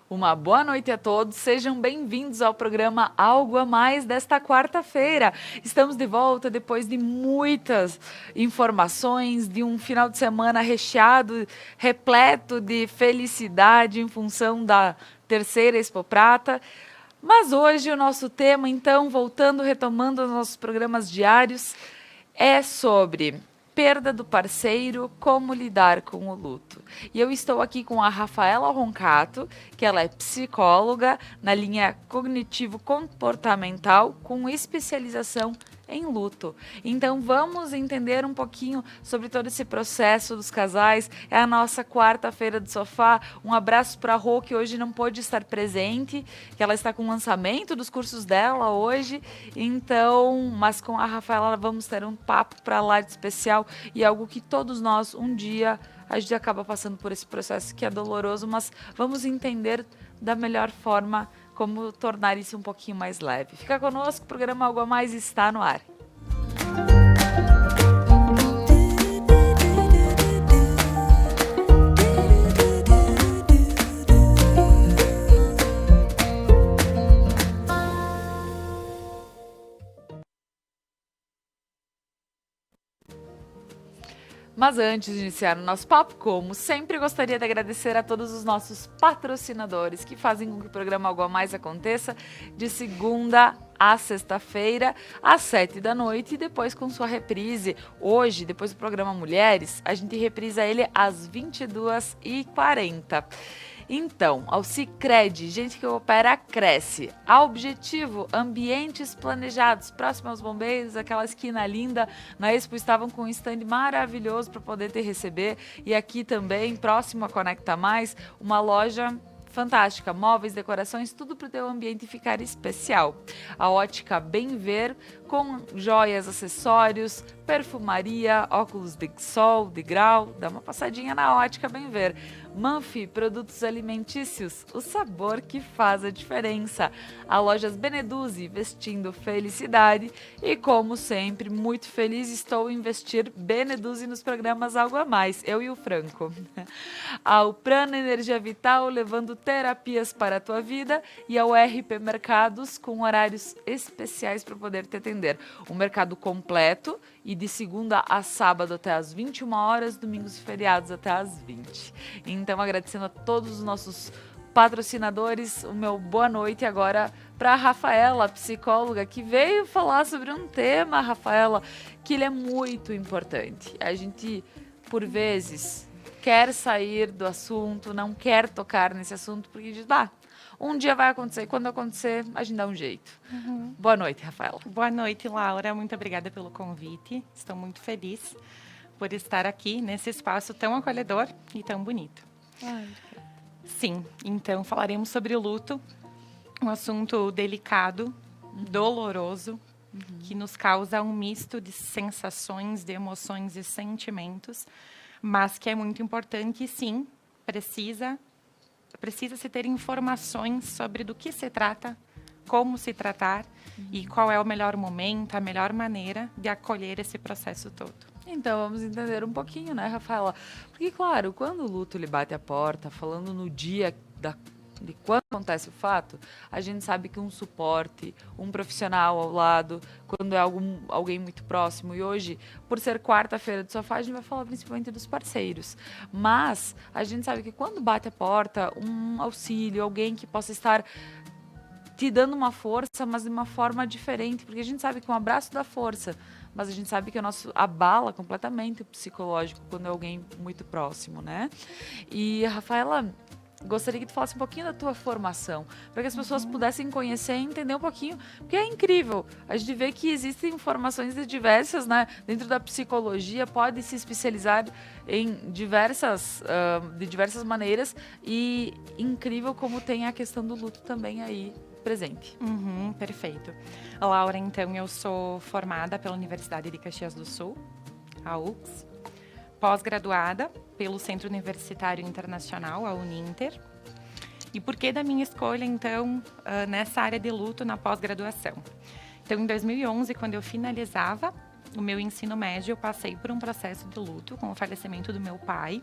Uma boa noite a todos, sejam bem-vindos ao programa Algo a Mais desta quarta-feira. Estamos de volta depois de muitas informações, de um final de semana recheado, repleto de felicidade em função da terceira Expo Prata. Mas hoje o nosso tema, então, voltando, retomando os nossos programas diários, é sobre perda do parceiro, como lidar com o luto. E eu estou aqui com a Rafaela Roncato, que ela é psicóloga na linha cognitivo-comportamental com especialização em luto. Então vamos entender um pouquinho sobre todo esse processo dos casais. É a nossa quarta-feira do sofá. Um abraço para a Rô, que hoje não pôde estar presente, que ela está com o lançamento dos cursos dela hoje. Então, mas com a Rafaela vamos ter um papo para lá de especial e algo que todos nós um dia a gente acaba passando por esse processo que é doloroso, mas vamos entender da melhor forma como tornar isso um pouquinho mais leve. Fica conosco, o programa Algo a Mais está no ar. Mas antes de iniciar o nosso papo, como sempre, gostaria de agradecer a todos os nossos patrocinadores que fazem com que o programa Algo a Mais aconteça de segunda a sexta-feira, às 7 da noite, e depois com sua reprise. Hoje, depois do programa Mulheres, a gente reprisa ele às 22h40. Então, ao Sicredi, gente que opera cresce. A Objetivo, ambientes planejados, próximo aos bombeiros, aquela esquina linda. Na Expo estavam com um stand maravilhoso para poder te receber. E aqui também, próximo a Conecta Mais, uma loja fantástica, móveis, decorações, tudo para o teu ambiente ficar especial. A Ótica Bem Ver, com joias, acessórios, perfumaria, óculos de sol, de grau, dá uma passadinha na Ótica Bem Ver. Manfi, produtos alimentícios, o sabor que faz a diferença. A Lojas Beneduzzi, vestindo felicidade. E como sempre, muito feliz estou em investir Beneduzzi nos programas Algo a Mais, eu e o Franco. A Uprana Energia Vital, levando terapias para a tua vida. E ao RP Mercados, com horários especiais para poder te atender. Um mercado completo e de segunda a sábado até às 21 horas, domingos e feriados até às 20. Então, agradecendo a todos os nossos patrocinadores, o meu boa noite agora para a Rafaela, psicóloga, que veio falar sobre um tema, Rafaela, que ele é muito importante. A gente, por vezes, quer sair do assunto, não quer tocar nesse assunto, porque diz, um dia vai acontecer, e quando acontecer, a gente dá um jeito. Boa noite, Rafaela. Boa noite, Laura. Muito obrigada pelo convite. Estou muito feliz por estar aqui nesse espaço tão acolhedor e tão bonito. Sim, então falaremos sobre o luto, um assunto delicado, doloroso, que nos causa um misto de sensações, de emoções e sentimentos, mas que é muito importante e, sim, precisa-se ter informações sobre do que se trata, como se tratar e qual é o melhor momento, a melhor maneira de acolher esse processo todo. Então, vamos entender um pouquinho, né, Rafaela? Porque, claro, quando o luto lhe bate a porta, falando no dia de quando acontece o fato, a gente sabe que um suporte, um profissional ao lado, quando é alguém muito próximo, e hoje, por ser quarta-feira de sofá, a gente vai falar principalmente dos parceiros. Mas a gente sabe que quando bate a porta, um auxílio, alguém que possa estar te dando uma força, mas de uma forma diferente, porque a gente sabe que um abraço dá força, mas a gente sabe que o nosso abala completamente o psicológico quando é alguém muito próximo, né? E, Rafaela, gostaria que tu falasse um pouquinho da tua formação, para que as pessoas pudessem conhecer e entender um pouquinho, porque é incrível. A gente vê que existem formações de diversas, né? Dentro da psicologia, pode se especializar em de diversas maneiras, e incrível como tem a questão do luto também aí presente. Perfeito. Laura, então, eu sou formada pela Universidade de Caxias do Sul, a UFS, pós-graduada pelo Centro Universitário Internacional, a Uninter. E por que da minha escolha, então, nessa área de luto na pós-graduação? Então, em 2011, quando eu finalizava o meu ensino médio, eu passei por um processo de luto com o falecimento do meu pai.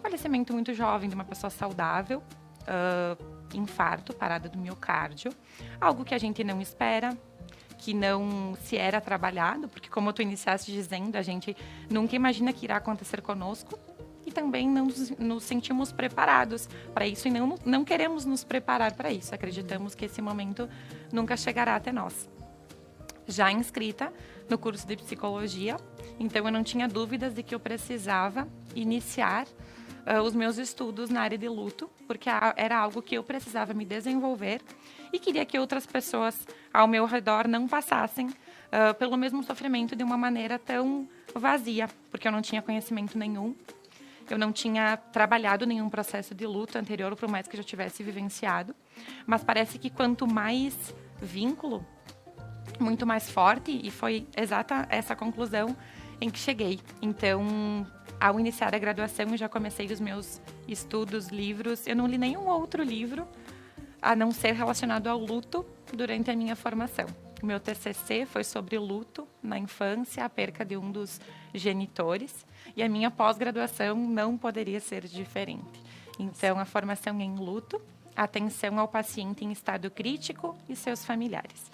Falecimento muito jovem, de uma pessoa saudável, infarto, parada do miocárdio, algo que a gente não espera, que não se era trabalhado, porque como tu iniciaste dizendo, a gente nunca imagina que irá acontecer conosco e também não nos sentimos preparados para isso e não queremos nos preparar para isso. Acreditamos que esse momento nunca chegará até nós. Já inscrita no curso de psicologia, então eu não tinha dúvidas de que eu precisava iniciar os meus estudos na área de luto, porque era algo que eu precisava me desenvolver e queria que outras pessoas ao meu redor não passassem pelo mesmo sofrimento de uma maneira tão vazia, porque eu não tinha conhecimento nenhum, eu não tinha trabalhado nenhum processo de luto anterior, por mais que eu já tivesse vivenciado, mas parece que quanto mais vínculo, muito mais forte, e foi exata essa conclusão em que cheguei. Então, ao iniciar a graduação, eu já comecei os meus estudos, livros. Eu não li nenhum outro livro, a não ser relacionado ao luto, durante a minha formação. O meu TCC foi sobre luto na infância, a perca de um dos genitores. E a minha pós-graduação não poderia ser diferente. Então, a formação em luto, atenção ao paciente em estado crítico e seus familiares.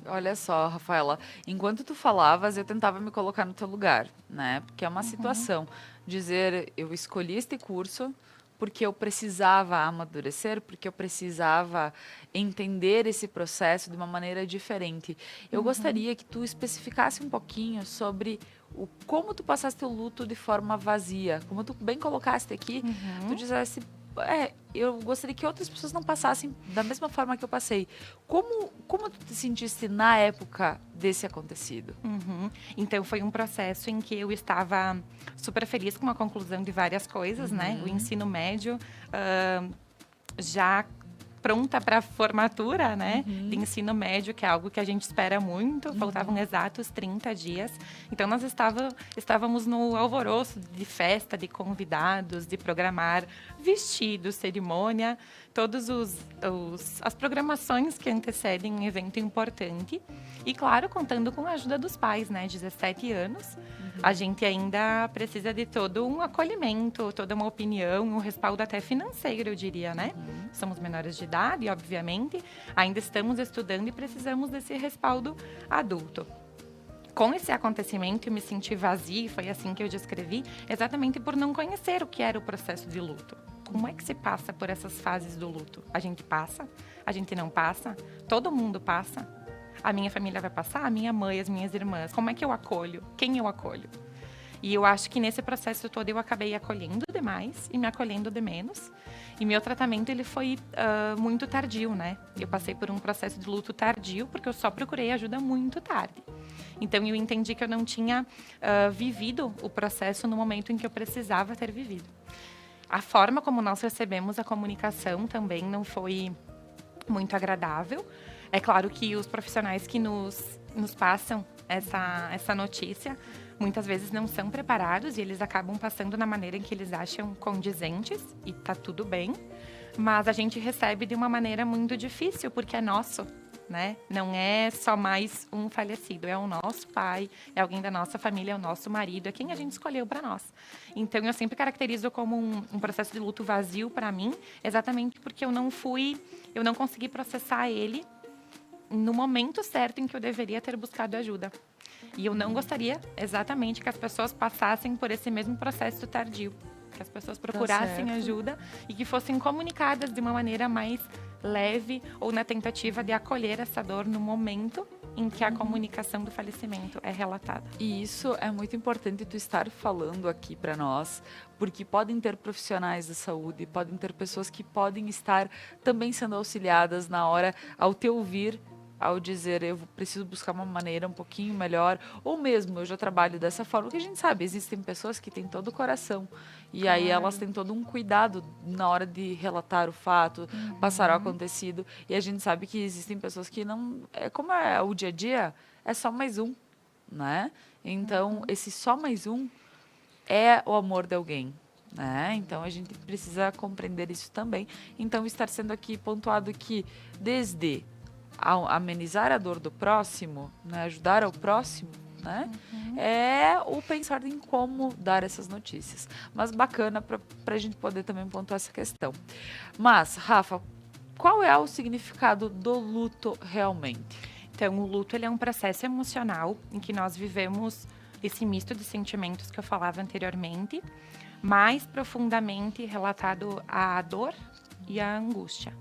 Olha só, Rafaela, enquanto tu falavas, eu tentava me colocar no teu lugar, né? Porque é uma situação dizer, eu escolhi este curso porque eu precisava amadurecer, porque eu precisava entender esse processo de uma maneira diferente. Eu gostaria que tu especificasse um pouquinho sobre como tu passaste o luto de forma vazia. Como tu bem colocaste aqui, tu disseste, eu gostaria que outras pessoas não passassem da mesma forma que eu passei. Como tu te sentiste na época desse acontecido? Então, foi um processo em que eu estava super feliz com a conclusão de várias coisas, né? O ensino médio, já pronta para a formatura, né? De ensino médio, que é algo que a gente espera muito. Faltavam exatos 30 dias. Então, nós estávamos no alvoroço de festa, de convidados, de programar vestido, cerimônia, todas as programações que antecedem um evento importante. E, claro, contando com a ajuda dos pais, né? 17 anos. A gente ainda precisa de todo um acolhimento, toda uma opinião, um respaldo até financeiro, eu diria, né? Somos menores de idade, obviamente, ainda estamos estudando e precisamos desse respaldo adulto. Com esse acontecimento, eu me senti vazia, foi assim que eu descrevi, exatamente por não conhecer o que era o processo de luto. Como é que se passa por essas fases do luto? A gente passa? A gente não passa? Todo mundo passa? A minha família vai passar? A minha mãe, as minhas irmãs? Como é que eu acolho? Quem eu acolho? E eu acho que nesse processo todo eu acabei acolhendo demais e me acolhendo de menos. E meu tratamento, ele foi muito tardio, né? Eu passei por um processo de luto tardio porque eu só procurei ajuda muito tarde. Então, eu entendi que eu não tinha vivido o processo no momento em que eu precisava ter vivido. A forma como nós recebemos a comunicação também não foi muito agradável. É claro que os profissionais que nos passam essa notícia, muitas vezes não são preparados e eles acabam passando na maneira em que eles acham condizentes e tá tudo bem. Mas a gente recebe de uma maneira muito difícil, porque é nosso, né? Não é só mais um falecido, é o nosso pai, é alguém da nossa família, é o nosso marido, é quem a gente escolheu para nós. Então, eu sempre caracterizo como um processo de luto vazio para mim, exatamente porque eu não consegui processar ele no momento certo em que eu deveria ter buscado ajuda. E eu não gostaria exatamente que as pessoas passassem por esse mesmo processo tardio. Que as pessoas procurassem ajuda e que fossem comunicadas de uma maneira mais leve ou na tentativa de acolher essa dor no momento em que a comunicação do falecimento é relatada. E isso é muito importante tu estar falando aqui para nós, porque podem ter profissionais da saúde, podem ter pessoas que podem estar também sendo auxiliadas na hora, ao te ouvir, ao dizer eu preciso buscar uma maneira um pouquinho melhor, ou mesmo eu já trabalho dessa forma, que a gente sabe, existem pessoas que têm todo o coração, e aí elas têm todo um cuidado na hora de relatar o fato, passar o acontecido, e a gente sabe que existem pessoas que não, como é o dia a dia, é só mais um, né? Então, esse só mais um é o amor de alguém, né? Então, a gente precisa compreender isso também. Então, estar sendo aqui pontuado que desde amenizar a dor do próximo, né, ajudar ao próximo, né? É o pensar em como dar essas notícias. Mas bacana para a gente poder também pontuar essa questão. Mas, Rafa, qual é o significado do luto realmente? Então, o luto ele é um processo emocional em que nós vivemos esse misto de sentimentos que eu falava anteriormente, mais profundamente relatado à dor e à angústia.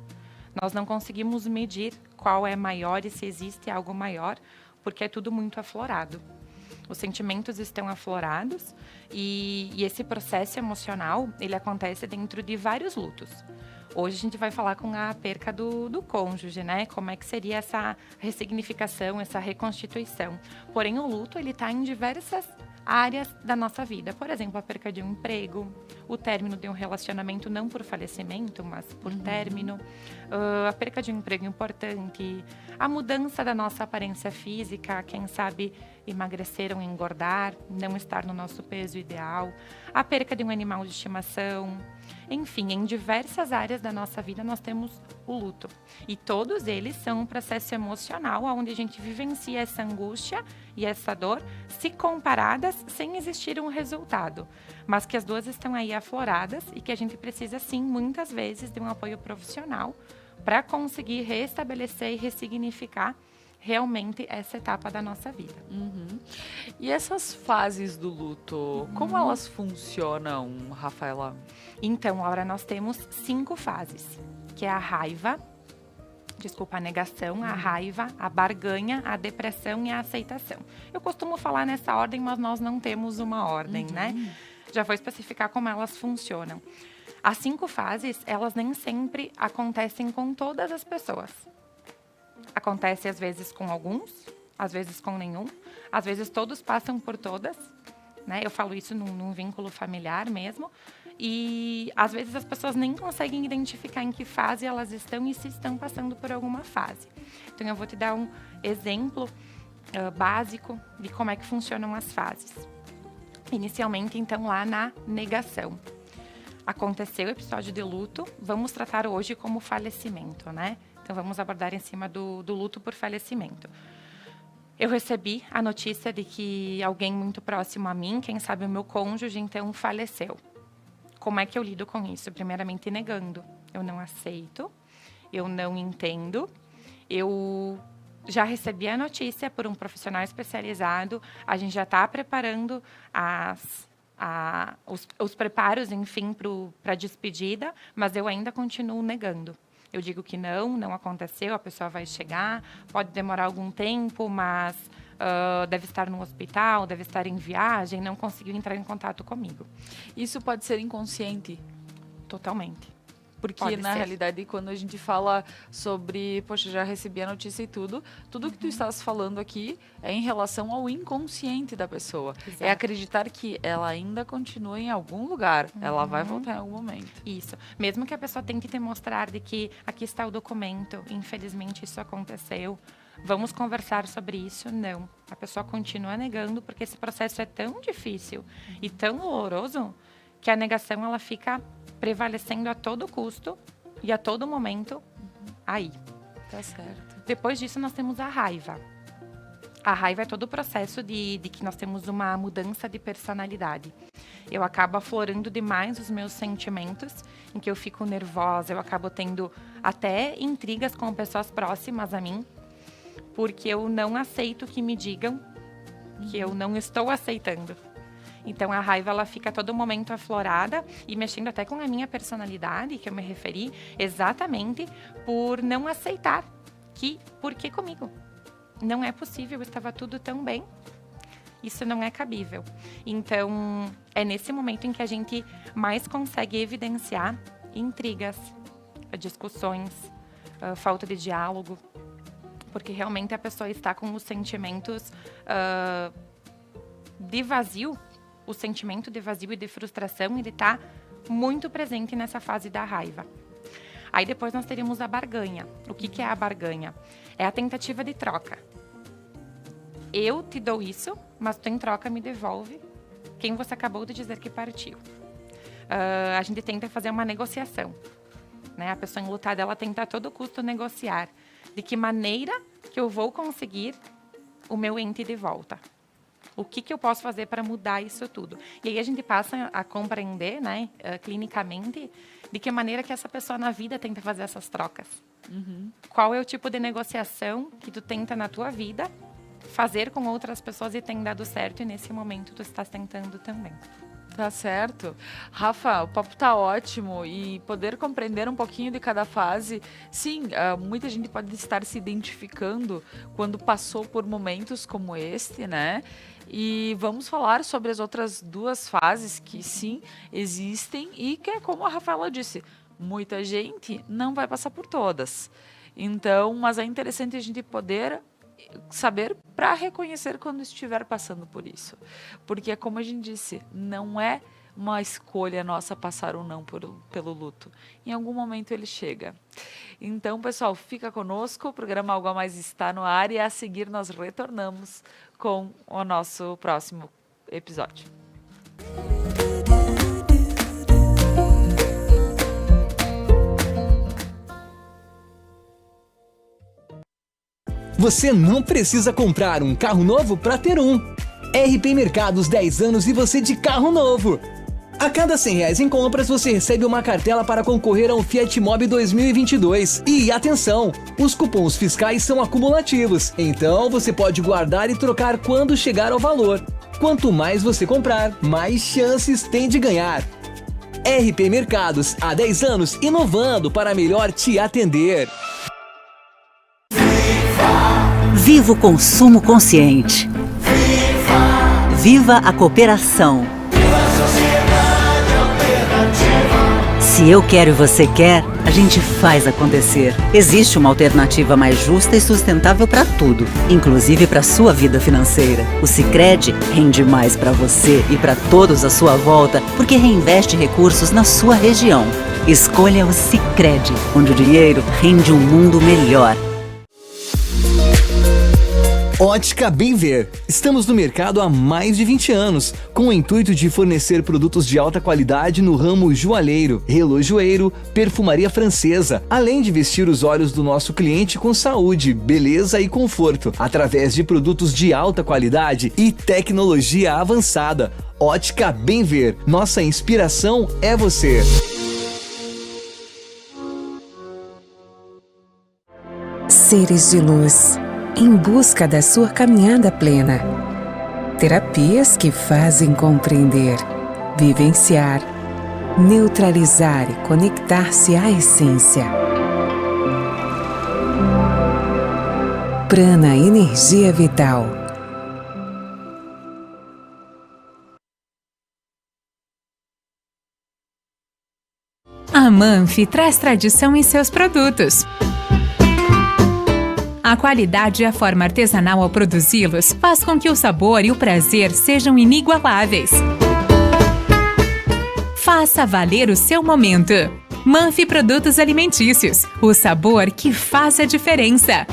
Nós não conseguimos medir qual é maior e se existe algo maior, porque é tudo muito aflorado. Os sentimentos estão aflorados e esse processo emocional, ele acontece dentro de vários lutos. Hoje a gente vai falar com a perca do cônjuge, né? Como é que seria essa ressignificação, essa reconstituição. Porém, o luto, ele está em diversas áreas da nossa vida. Por exemplo, a perca de um emprego, o término de um relacionamento, não por falecimento, mas por término, a perca de um emprego importante, a mudança da nossa aparência física, quem sabe emagrecer ou engordar, não estar no nosso peso ideal, a perca de um animal de estimação. Enfim, em diversas áreas da nossa vida nós temos o luto. E todos eles são um processo emocional onde a gente vivencia essa angústia e essa dor, se comparadas sem existir um resultado. Mas que as duas estão aí afloradas e que a gente precisa, sim, muitas vezes de um apoio profissional para conseguir restabelecer e ressignificar realmente essa etapa da nossa vida. E essas fases do luto, como elas funcionam, Rafaela? Então, Laura, nós temos 5 fases, que é a raiva, a negação, a raiva, a barganha, a depressão e a aceitação. Eu costumo falar nessa ordem, mas nós não temos uma ordem, né? Já vou especificar como elas funcionam. As 5 fases, elas nem sempre acontecem com todas as pessoas. Acontece às vezes com alguns, às vezes com nenhum, às vezes todos passam por todas, né? Eu falo isso num vínculo familiar mesmo. E às vezes as pessoas nem conseguem identificar em que fase elas estão e se estão passando por alguma fase. Então eu vou te dar um exemplo básico de como é que funcionam as fases. Inicialmente, então, lá na negação. Aconteceu o episódio de luto, vamos tratar hoje como falecimento, né? Então vamos abordar em cima do luto por falecimento. Eu recebi a notícia de que alguém muito próximo a mim, quem sabe o meu cônjuge, então faleceu. Como é que eu lido com isso? Primeiramente, negando. Eu não aceito, eu não entendo. Eu já recebi a notícia por um profissional especializado, a gente já está preparando os preparos, enfim, para a despedida, mas eu ainda continuo negando. Eu digo que não aconteceu, a pessoa vai chegar, pode demorar algum tempo, mas deve estar no hospital, deve estar em viagem, não conseguiu entrar em contato comigo. Isso pode ser inconsciente? Totalmente. Porque, na realidade, quando a gente fala sobre, poxa, já recebi a notícia e tudo que tu estás falando aqui é em relação ao inconsciente da pessoa. Exato. É acreditar que ela ainda continua em algum lugar, ela vai voltar em algum momento. Isso. Mesmo que a pessoa tente te mostrar de que aqui está o documento, infelizmente isso aconteceu, vamos conversar sobre isso? Não. A pessoa continua negando porque esse processo é tão difícil e tão doloroso que a negação ela fica prevalecendo a todo custo e a todo momento aí. Tá certo. Depois disso, nós temos a raiva. A raiva é todo o processo de que nós temos uma mudança de personalidade. Eu acabo aflorando demais os meus sentimentos, em que eu fico nervosa, eu acabo tendo até intrigas com pessoas próximas a mim, porque eu não aceito que me digam que eu não estou aceitando. Então, a raiva, ela fica a todo momento aflorada e mexendo até com a minha personalidade, que eu me referi, exatamente por não aceitar por que comigo? Não é possível, estava tudo tão bem. Isso não é cabível. Então, é nesse momento em que a gente mais consegue evidenciar intrigas, discussões, falta de diálogo, porque realmente a pessoa está com os sentimentos de vazio. O sentimento de vazio e de frustração, ele está muito presente nessa fase da raiva. Aí depois nós teríamos a barganha. O que é a barganha? É a tentativa de troca. Eu te dou isso, mas tu em troca me devolve quem você acabou de dizer que partiu. A gente tenta fazer uma negociação, né? A pessoa enlutada, ela tenta a todo custo negociar. De que maneira que eu vou conseguir o meu ente de volta? O que eu posso fazer para mudar isso tudo? E aí a gente passa a compreender, né, clinicamente, de que maneira que essa pessoa na vida tenta fazer essas trocas. Qual é o tipo de negociação que tu tenta na tua vida fazer com outras pessoas e tem dado certo, e nesse momento tu estás tentando também. Tá certo. Rafa, o papo tá ótimo e poder compreender um pouquinho de cada fase. Sim, muita gente pode estar se identificando quando passou por momentos como este, né? E vamos falar sobre as outras duas fases que sim existem e que é como a Rafaela disse, muita gente não vai passar por todas. Então, mas é interessante a gente poder saber para reconhecer quando estiver passando por isso. Porque, como a gente disse, não é uma escolha nossa passar ou não pelo luto. Em algum momento ele chega. Então, pessoal, fica conosco. O programa Algo a Mais está no ar e a seguir nós retornamos com o nosso próximo episódio. Você não precisa comprar um carro novo para ter um. RP Mercados 10 anos e você de carro novo. A cada R$100 em compras, você recebe uma cartela para concorrer a um Fiat Mobi 2022. E atenção, os cupons fiscais são acumulativos, então você pode guardar e trocar quando chegar ao valor. Quanto mais você comprar, mais chances tem de ganhar. RP Mercados, há 10 anos, inovando para melhor te atender. Viva o consumo consciente. Viva a cooperação. Viva a sociedade alternativa. Se eu quero e você quer, a gente faz acontecer. Existe uma alternativa mais justa e sustentável para tudo, inclusive para sua vida financeira. O Sicredi rende mais para você e para todos à sua volta, porque reinveste recursos na sua região. Escolha o Sicredi, onde o dinheiro rende um mundo melhor. Ótica Bem Ver. Estamos no mercado há mais de 20 anos, com o intuito de fornecer produtos de alta qualidade no ramo joalheiro, relojoeiro, perfumaria francesa, além de vestir os olhos do nosso cliente com saúde, beleza e conforto, através de produtos de alta qualidade e tecnologia avançada. Ótica Bem Ver. Nossa inspiração é você. Seres de luz, em busca da sua caminhada plena. Terapias que fazem compreender, vivenciar, neutralizar e conectar-se à essência. Prana Energia Vital. A Manfi traz tradição em seus produtos. A qualidade e a forma artesanal ao produzi-los faz com que o sabor e o prazer sejam inigualáveis. Faça valer o seu momento. Manfi Produtos Alimentícios, o sabor que faz a diferença.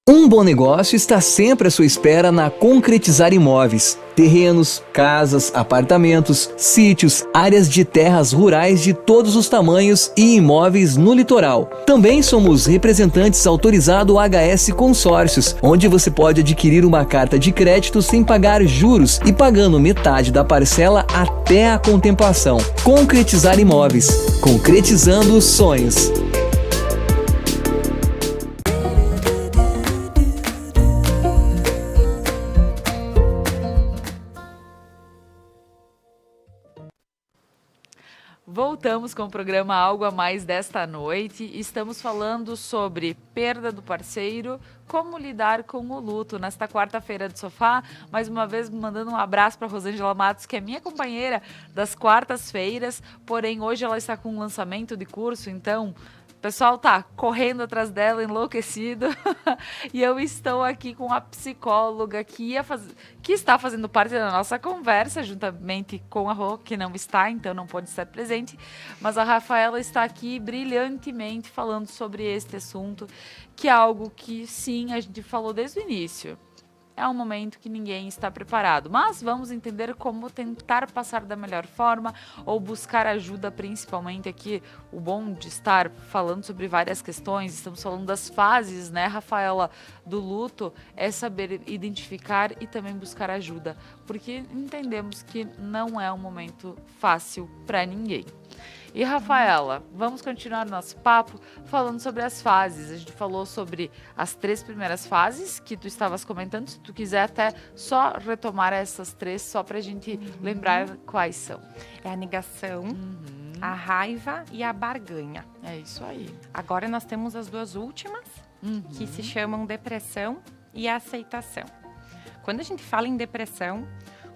Um bom negócio está sempre à sua espera na Concretizar Imóveis. Terrenos, casas, apartamentos, sítios, áreas de terras rurais de todos os tamanhos e imóveis no litoral. Também somos representantes autorizados HS Consórcios, onde você pode adquirir uma carta de crédito sem pagar juros e pagando metade da parcela até a contemplação. Concretizar Imóveis. Concretizando os sonhos. Voltamos com o programa Algo a Mais desta noite. Estamos falando sobre perda do parceiro, como lidar com o luto. Nesta quarta-feira do sofá, mais uma vez mandando um abraço para Rosângela Matos, que é minha companheira das quartas-feiras, porém hoje ela está com um lançamento de curso, então o pessoal tá correndo atrás dela, enlouquecido. E eu estou aqui com a psicóloga que está fazendo parte da nossa conversa, juntamente com a Rô, que não está, então não pode estar presente. Mas a Rafaela está aqui brilhantemente falando sobre este assunto, que é algo que, sim, a gente falou desde o início. é um momento que ninguém está preparado. Mas vamos entender como tentar passar da melhor forma ou buscar ajuda, principalmente aqui. O bom de estar falando sobre várias questões, estamos falando das fases, né, Rafaela, do luto, é saber identificar e também buscar ajuda, porque entendemos que não é um momento fácil para ninguém. E, Rafaela, vamos continuar nosso papo falando sobre as fases. A gente falou sobre as 3 primeiras fases que tu estavas comentando. Se tu quiser até só retomar essas 3, só para a gente lembrar quais são. É a negação, a raiva e a barganha. É isso aí. Agora nós temos as 2 últimas, que se chamam depressão e aceitação. Quando a gente fala em depressão,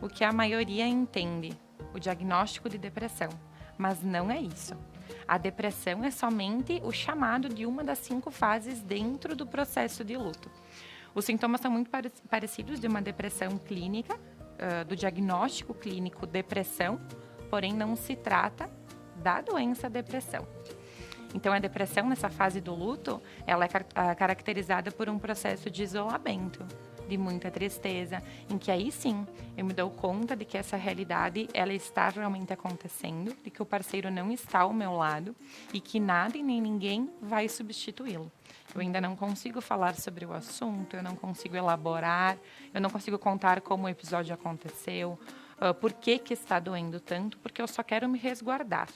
o que a maioria entende? O diagnóstico de depressão. Mas não é isso. A depressão é somente o chamado de uma das 5 fases dentro do processo de luto. Os sintomas são muito parecidos de uma depressão clínica, do diagnóstico clínico depressão, porém não se trata da doença depressão. Então, a depressão, nessa fase do luto, ela é caracterizada por um processo de isolamento, de muita tristeza, em que aí sim eu me dou conta de que essa realidade ela está realmente acontecendo, de que o parceiro não está ao meu lado e que nada e nem ninguém vai substituí-lo. Eu ainda não consigo falar sobre o assunto, eu não consigo elaborar, eu não consigo contar como o episódio aconteceu, por que está doendo tanto, porque eu só quero me resguardar.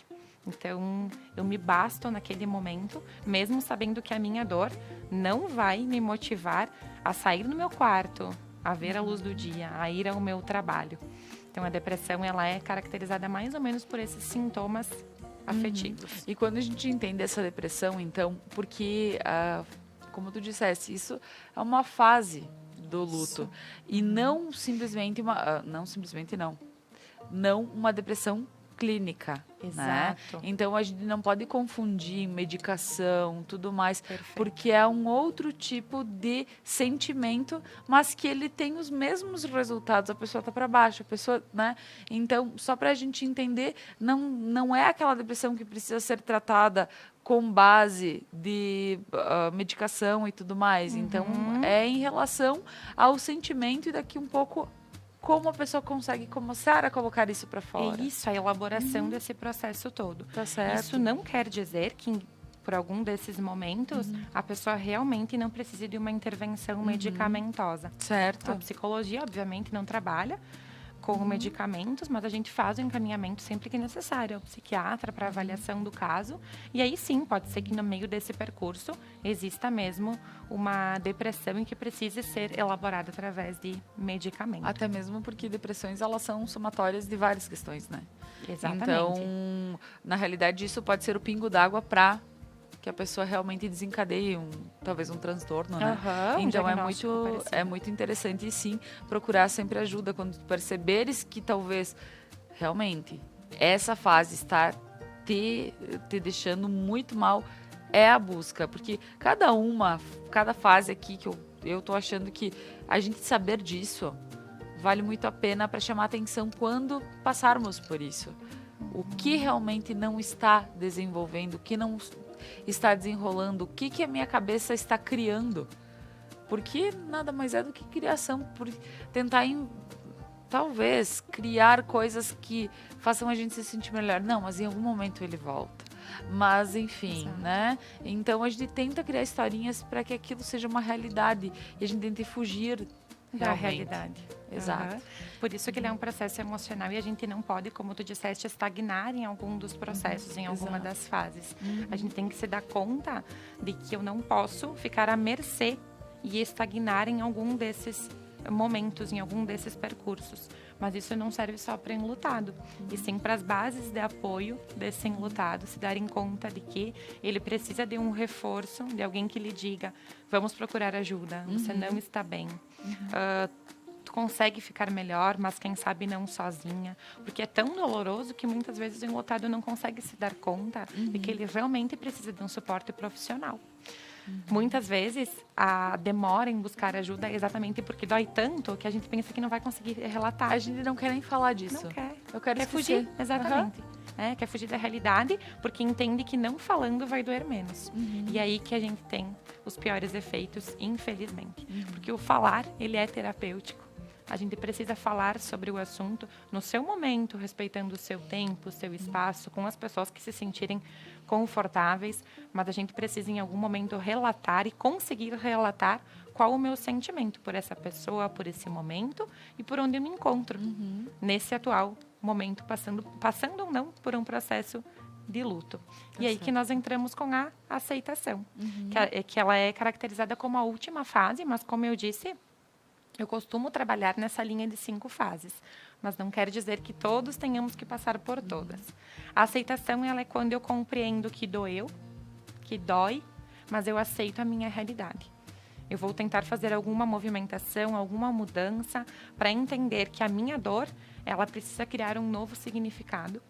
Então, eu me basto naquele momento, mesmo sabendo que a minha dor não vai me motivar a sair do meu quarto, a ver a luz do dia, a ir ao meu trabalho. Então, a depressão ela é caracterizada mais ou menos por esses sintomas afetivos. E quando a gente entende essa depressão, então, porque, como tu disseste, isso é uma fase do luto. E não simplesmente não uma depressão clínica. Exato. Né? Então a gente não pode confundir medicação, tudo mais, Perfeito. porque é um outro tipo de sentimento, mas que ele tem os mesmos resultados. A pessoa está para baixo, a pessoa, né? Então, só para a gente entender, não é aquela depressão que precisa ser tratada com base de medicação e tudo mais. Então, é em relação ao sentimento e daqui um pouco como a pessoa consegue começar a colocar isso para fora. É isso, a elaboração desse processo todo. Tá certo. Isso não quer dizer que, por algum desses momentos, a pessoa realmente não precise de uma intervenção medicamentosa. Certo. A psicologia, obviamente, não trabalha com medicamentos, mas a gente faz o encaminhamento sempre que necessário ao psiquiatra para avaliação do caso. E aí sim, pode ser que no meio desse percurso exista mesmo uma depressão em que precise ser elaborada através de medicamento. Até mesmo porque depressões, elas são somatórias de várias questões, né? Exatamente. Então, na realidade, isso pode ser o pingo d'água para que a pessoa realmente desencadeie talvez um transtorno, né? Então é muito interessante, sim, procurar sempre ajuda quando perceberes que talvez realmente essa fase está te deixando muito mal, é a busca, porque cada fase aqui que eu tô achando que a gente saber disso vale muito a pena para chamar atenção quando passarmos por isso. O que realmente não está desenvolvendo, o que não está desenrolando, o que a minha cabeça está criando. Porque nada mais é do que criação, por tentar talvez criar coisas que façam a gente se sentir melhor. Não, mas em algum momento ele volta. Mas enfim, né? Então a gente tenta criar historinhas para que aquilo seja uma realidade e a gente tente fugir da realidade. Exato. Por isso que ele é um processo emocional e a gente não pode, como tu disseste, estagnar em algum dos processos, em alguma das fases. A gente tem que se dar conta de que eu não posso ficar à mercê e estagnar em algum desses momentos, em algum desses percursos. Mas isso não serve só para enlutado, e sim para as bases de apoio desse enlutado se darem conta de que ele precisa de um reforço, de alguém que lhe diga, vamos procurar ajuda, você não está bem. Tu consegue ficar melhor, mas quem sabe não sozinha. Porque é tão doloroso que muitas vezes o enlutado não consegue se dar conta de que ele realmente precisa de um suporte profissional. Muitas vezes a demora em buscar ajuda é exatamente porque dói tanto que a gente pensa que não vai conseguir relatar. A gente não quer nem falar disso. Não quer. Eu quero fugir, exatamente. né? Quer fugir da realidade porque entende que não falando vai doer menos. E aí que a gente tem os piores efeitos, infelizmente. Porque o falar, ele é terapêutico. A gente precisa falar sobre o assunto no seu momento, respeitando o seu tempo, o seu espaço, com as pessoas que se sentirem confortáveis, mas a gente precisa em algum momento relatar e conseguir relatar qual o meu sentimento por essa pessoa, por esse momento e por onde eu me encontro nesse atual momento, passando ou não por um processo de luto. E aí que nós entramos com a aceitação, que ela é caracterizada como a última fase, mas como eu disse, eu costumo trabalhar nessa linha de 5 fases, mas não quer dizer que todos tenhamos que passar por todas. A aceitação, ela é quando eu compreendo que doeu, que dói, mas eu aceito a minha realidade. Eu vou tentar fazer alguma movimentação, alguma mudança para entender que a minha dor, ela precisa criar um novo significado,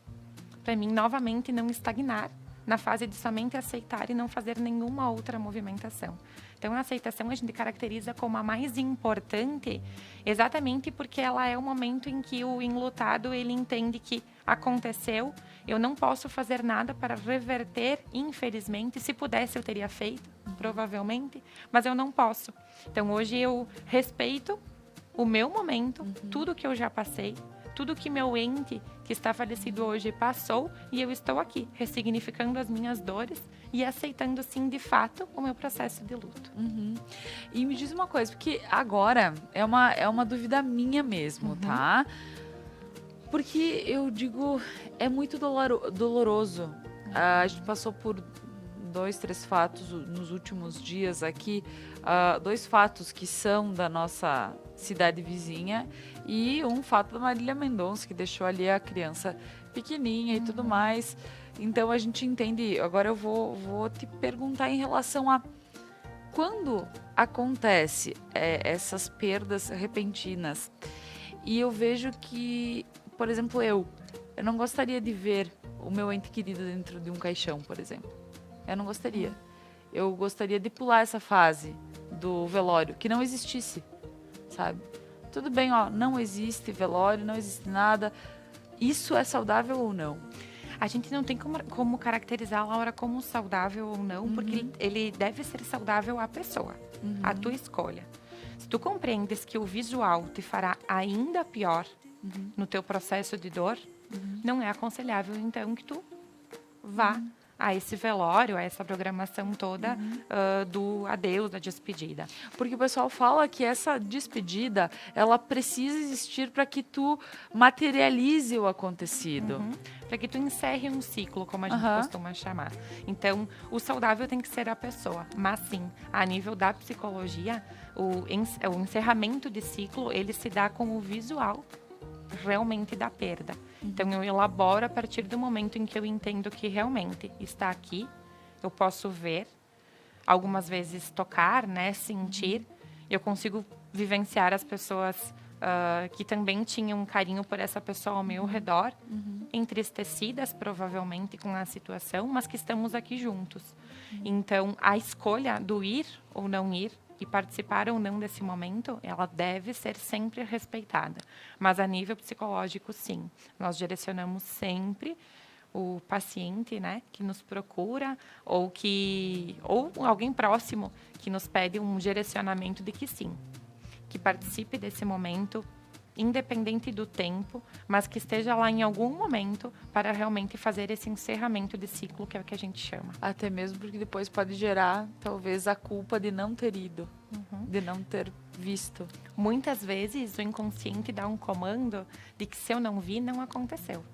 para mim novamente não estagnar na fase de somente aceitar e não fazer nenhuma outra movimentação. Então, a aceitação a gente caracteriza como a mais importante, exatamente porque ela é o momento em que o enlutado, ele entende que aconteceu, eu não posso fazer nada para reverter, infelizmente. Se pudesse, eu teria feito, provavelmente, mas eu não posso. Então, hoje eu respeito o meu momento, tudo que eu já passei, tudo que meu ente que está falecido hoje passou, e eu estou aqui, ressignificando as minhas dores e aceitando, sim, de fato, o meu processo de luto. E me diz uma coisa, porque agora é uma dúvida minha mesmo, tá? Porque eu digo, é muito doloroso. A gente passou por 2, 3 fatos nos últimos dias aqui, 2 fatos que são da nossa cidade vizinha e um fato da Marília Mendonça, que deixou ali a criança pequenininha e tudo mais. Então a gente entende. Agora eu vou te perguntar em relação a quando acontece essas perdas repentinas. E eu vejo que, por exemplo, eu não gostaria de ver o meu ente querido dentro de um caixão, por exemplo. Eu não gostaria. Eu gostaria de pular essa fase do velório, que não existisse, sabe? Tudo bem, ó, não existe velório, não existe nada. Isso é saudável ou não? A gente não tem como caracterizar a Laura como saudável ou não, porque ele deve ser saudável à pessoa, à tua escolha. Se tu compreendes que o visual te fará ainda pior no teu processo de dor, não é aconselhável, então, que tu vá a esse velório, a essa programação toda do adeus, da despedida. Porque o pessoal fala que essa despedida, ela precisa existir para que tu materialize o acontecido. Para que tu encerre um ciclo, como a gente costuma chamar. Então, o saudável tem que ser a pessoa. Mas sim, a nível da psicologia, o encerramento de ciclo, ele se dá com o visual realmente da perda. Então, eu elaboro a partir do momento em que eu entendo que realmente está aqui, eu posso ver, algumas vezes tocar, né, sentir, eu consigo vivenciar as pessoas que também tinham um carinho por essa pessoa ao meu redor, entristecidas provavelmente com a situação, mas que estamos aqui juntos. Então, a escolha do ir ou não ir, e participar ou não desse momento, ela deve ser sempre respeitada. Mas a nível psicológico, sim. Nós direcionamos sempre o paciente, né, que nos procura ou alguém próximo que nos pede um direcionamento de que sim, que participe desse momento, independente do tempo, mas que esteja lá em algum momento para realmente fazer esse encerramento de ciclo, que é o que a gente chama. Até mesmo porque depois pode gerar, talvez, a culpa de não ter ido, de não ter visto. Muitas vezes o inconsciente dá um comando de que se eu não vi, não aconteceu.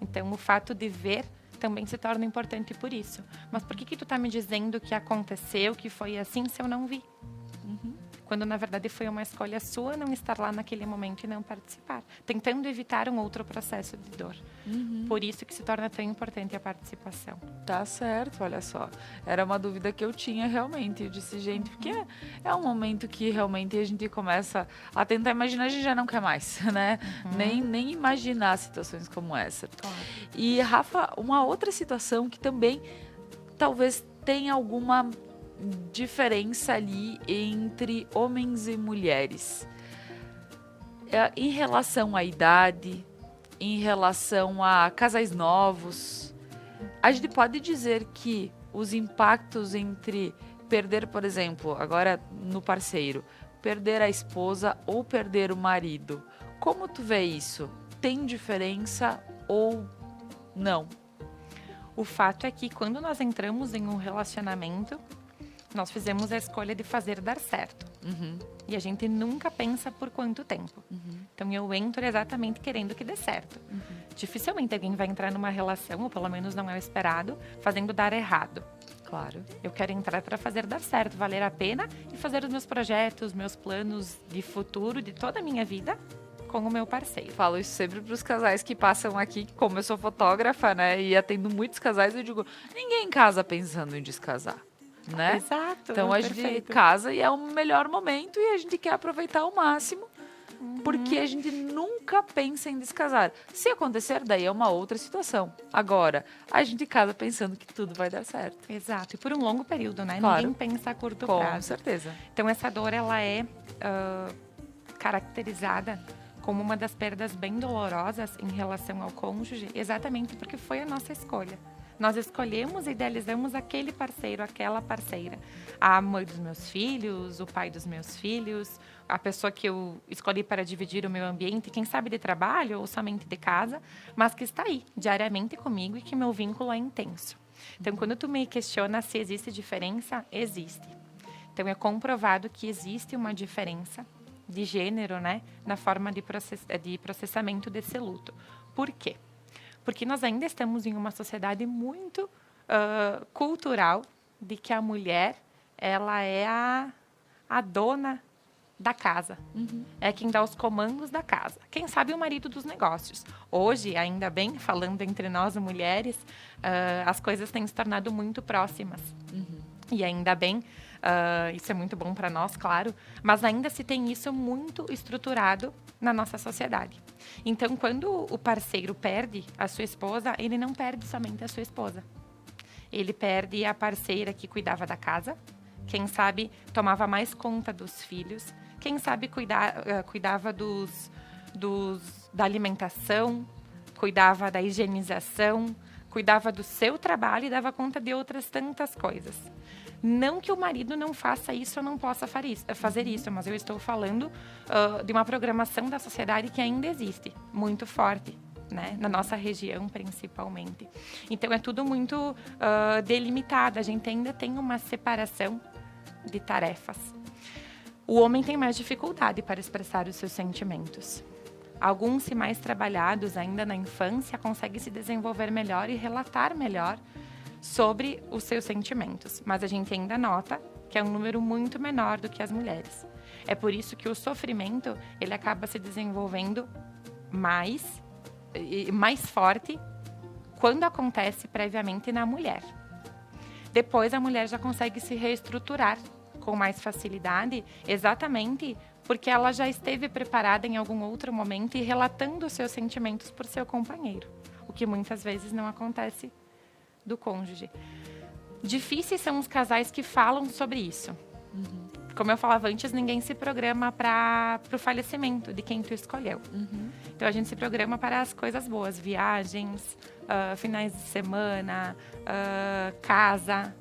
Então, o fato de ver também se torna importante por isso. Mas por que tu tá me dizendo que aconteceu, que foi assim, se eu não vi? Quando, na verdade, foi uma escolha sua não estar lá naquele momento e não participar. Tentando evitar um outro processo de dor. Por isso que se torna tão importante a participação. Tá certo, olha só. Era uma dúvida que eu tinha realmente. Eu disse, gente, porque é um momento que realmente a gente começa a tentar imaginar, a gente já não quer mais, né? Nem imaginar situações como essa. Claro. E, Rafa, uma outra situação que também talvez tenha alguma diferença ali entre homens e mulheres, em relação à idade, em relação a casais novos, a gente pode dizer que os impactos entre perder, por exemplo, agora no parceiro, perder a esposa ou perder o marido, como tu vê isso? Tem diferença ou não? O fato é que quando nós entramos em um relacionamento, nós fizemos a escolha de fazer dar certo. E a gente nunca pensa por quanto tempo. Então, eu entro exatamente querendo que dê certo. Dificilmente alguém vai entrar numa relação, ou pelo menos não é o esperado, fazendo dar errado. Claro. Eu quero entrar para fazer dar certo, valer a pena e fazer os meus projetos, meus planos de futuro, de toda a minha vida, com o meu parceiro. Falo isso sempre para os casais que passam aqui, como eu sou fotógrafa, né, e atendo muitos casais, eu digo, ninguém casa pensando em descasar, né? Exato. Então a gente casa e é o melhor momento e a gente quer aproveitar ao máximo, porque a gente nunca pensa em descasar. Se acontecer, daí é uma outra situação. Agora, a gente casa pensando que tudo vai dar certo. Exato. E por um longo período, né? Claro. Ninguém pensa a curto Com prazo. certeza. Então, essa dor, ela é caracterizada como uma das perdas bem dolorosas em relação ao cônjuge, exatamente porque foi a nossa escolha. Nós escolhemos e idealizamos aquele parceiro, aquela parceira. A mãe dos meus filhos, o pai dos meus filhos, a pessoa que eu escolhi para dividir o meu ambiente, quem sabe de trabalho ou somente de casa, mas que está aí diariamente comigo e que meu vínculo é intenso. Então, quando tu me questiona se existe diferença, existe. Então, é comprovado que existe uma diferença de gênero, né, na forma de processamento desse luto. Por quê? Porque nós ainda estamos em uma sociedade muito cultural de que a mulher, ela é a dona da casa. É quem dá os comandos da casa. Quem sabe o marido dos negócios. Hoje, ainda bem, falando entre nós mulheres, as coisas têm se tornado muito próximas. E ainda bem, isso é muito bom para nós, claro, mas ainda se tem isso muito estruturado na nossa sociedade. Então, quando o parceiro perde a sua esposa, ele não perde somente a sua esposa. Ele perde a parceira que cuidava da casa, quem sabe tomava mais conta dos filhos, quem sabe cuidava da alimentação, cuidava da higienização, cuidava do seu trabalho e dava conta de outras tantas coisas. Não que o marido não faça isso ou não possa fazer isso, mas eu estou falando de uma programação da sociedade que ainda existe, muito forte, né? Na nossa região, principalmente. Então, é tudo muito delimitado. A gente ainda tem uma separação de tarefas. O homem tem mais dificuldade para expressar os seus sentimentos. Alguns, se mais trabalhados ainda na infância, conseguem se desenvolver melhor e relatar melhor sobre os seus sentimentos, mas a gente ainda nota que é um número muito menor do que as mulheres. É por isso que o sofrimento, ele acaba se desenvolvendo mais forte quando acontece previamente na mulher. Depois a mulher já consegue se reestruturar com mais facilidade, exatamente porque ela já esteve preparada em algum outro momento e relatando os seus sentimentos por seu companheiro, o que muitas vezes não acontece do cônjuge. Difíceis são os casais que falam sobre isso. Como eu falava antes, ninguém se programa para o falecimento de quem tu escolheu. Então, a gente se programa para as coisas boas, viagens, finais de semana, casa,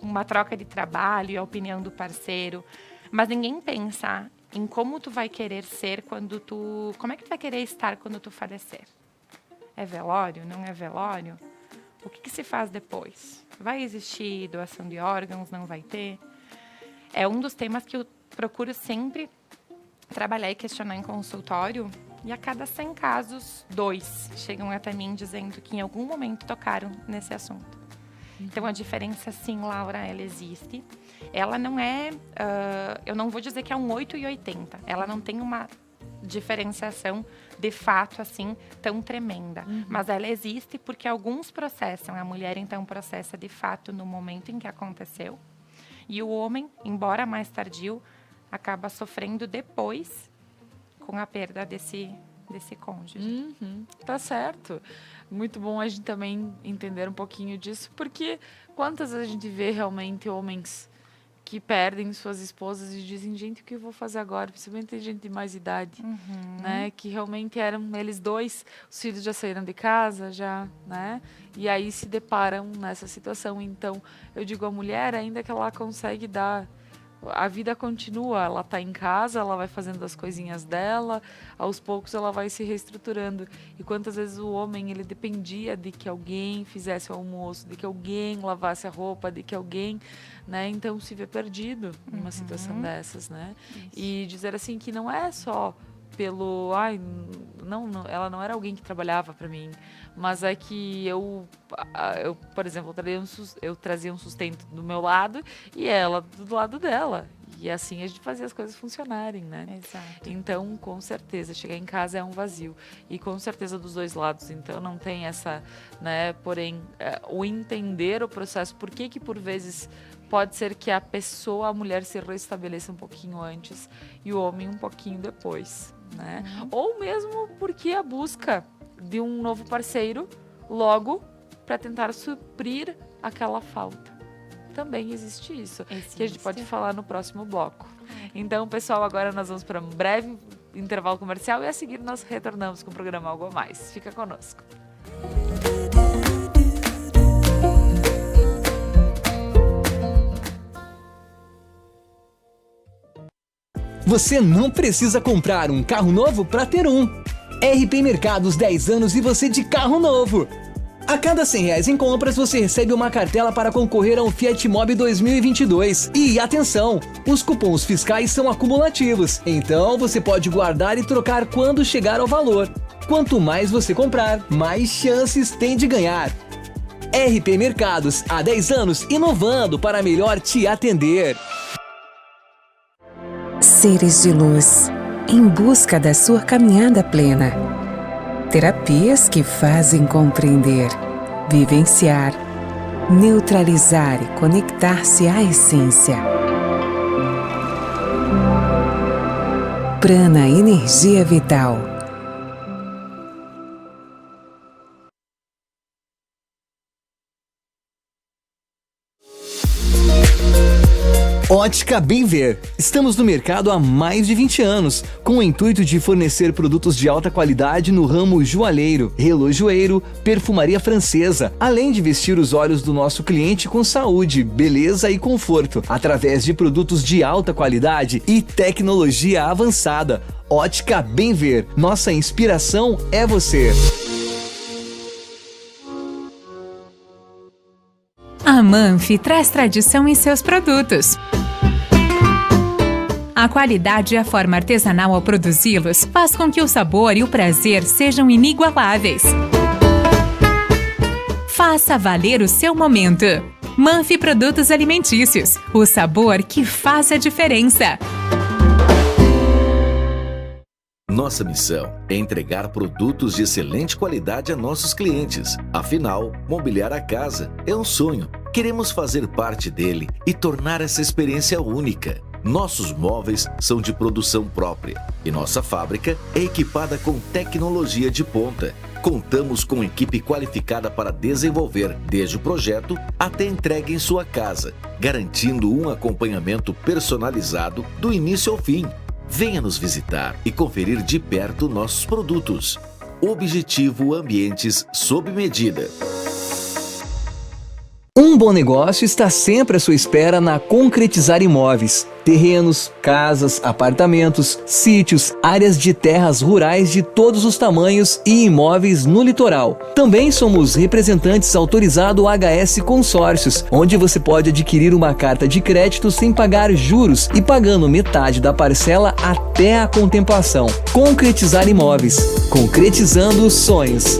uma troca de trabalho e a opinião do parceiro. Mas ninguém pensa em como tu vai querer ser como é que tu vai querer estar quando tu falecer. É velório? Não é velório? O que se faz depois? Vai existir doação de órgãos? Não vai ter? É um dos temas que eu procuro sempre trabalhar e questionar em consultório. E a cada 100 casos, 2 chegam até mim dizendo que em algum momento tocaram nesse assunto. Então, a diferença, sim, Laura, ela existe. Ela não é... eu não vou dizer que é um 8 e 80. Ela não tem uma diferenciação de fato assim tão tremenda, mas ela existe porque alguns processam, a mulher então processa de fato no momento em que aconteceu e o homem, embora mais tardio, acaba sofrendo depois com a perda desse cônjuge. Tá certo. Muito bom a gente também entender um pouquinho disso, porque quantas vezes a gente vê realmente homens que perdem suas esposas e dizem, gente, o que eu vou fazer agora? Principalmente tem gente de mais idade, né? Que realmente eram eles dois, os filhos já saíram de casa, já, né? E aí se deparam nessa situação. Então, eu digo, a mulher, ainda que ela consegue dar... A vida continua, ela está em casa, ela vai fazendo as coisinhas dela, aos poucos ela vai se reestruturando. E quantas vezes o homem, ele dependia de que alguém fizesse o almoço, de que alguém lavasse a roupa, de que alguém, né? Então se vê perdido numa situação dessas, né? Isso. E dizer assim que não é só pelo... não, ela não era alguém que trabalhava para mim, mas é que eu, por exemplo, eu trazia um sustento do meu lado e ela do lado dela. E assim a gente fazia as coisas funcionarem, né? Exato. Então, com certeza, chegar em casa é um vazio. E com certeza dos dois lados. Então, não tem essa, né? Porém, o entender o processo, por que por vezes pode ser que a mulher se restabeleça um pouquinho antes e o homem um pouquinho depois, né? Ou mesmo porque a busca de um novo parceiro logo para tentar suprir aquela falta. Também existe isso, que a gente pode falar no próximo bloco. Então, pessoal, agora nós vamos para um breve intervalo comercial e a seguir nós retornamos com o programa Algo a Mais. Fica conosco. Você não precisa comprar um carro novo para ter um. RP Mercados 10 anos e você de carro novo. A cada R$100 em compras, você recebe uma cartela para concorrer a um Fiat Mobi 2022. E atenção, os cupons fiscais são acumulativos, então você pode guardar e trocar quando chegar ao valor. Quanto mais você comprar, mais chances tem de ganhar. RP Mercados, há 10 anos, inovando para melhor te atender. Seres de luz, em busca da sua caminhada plena. Terapias que fazem compreender, vivenciar, neutralizar e conectar-se à essência. Prana Energia Vital. Ótica Bem Ver. Estamos no mercado há mais de 20 anos, com o intuito de fornecer produtos de alta qualidade no ramo joalheiro, relojoeiro, perfumaria francesa, além de vestir os olhos do nosso cliente com saúde, beleza e conforto, através de produtos de alta qualidade e tecnologia avançada. Ótica Bem Ver. Nossa inspiração é você. A Manfi traz tradição em seus produtos. A qualidade e a forma artesanal ao produzi-los faz com que o sabor e o prazer sejam inigualáveis. Faça valer o seu momento. Manfi Produtos Alimentícios, o sabor que faz a diferença. Nossa missão é entregar produtos de excelente qualidade a nossos clientes. Afinal, mobiliar a casa é um sonho. Queremos fazer parte dele e tornar essa experiência única. Nossos móveis são de produção própria e nossa fábrica é equipada com tecnologia de ponta. Contamos com equipe qualificada para desenvolver desde o projeto até a entrega em sua casa, garantindo um acompanhamento personalizado do início ao fim. Venha nos visitar e conferir de perto nossos produtos. Objetivo Ambientes sob medida. Um bom negócio está sempre à sua espera na Concretizar Imóveis. Terrenos, casas, apartamentos, sítios, áreas de terras rurais de todos os tamanhos e imóveis no litoral. Também somos representantes autorizados HS Consórcios, onde você pode adquirir uma carta de crédito sem pagar juros e pagando metade da parcela até a contemplação. Concretizar Imóveis. Concretizando sonhos.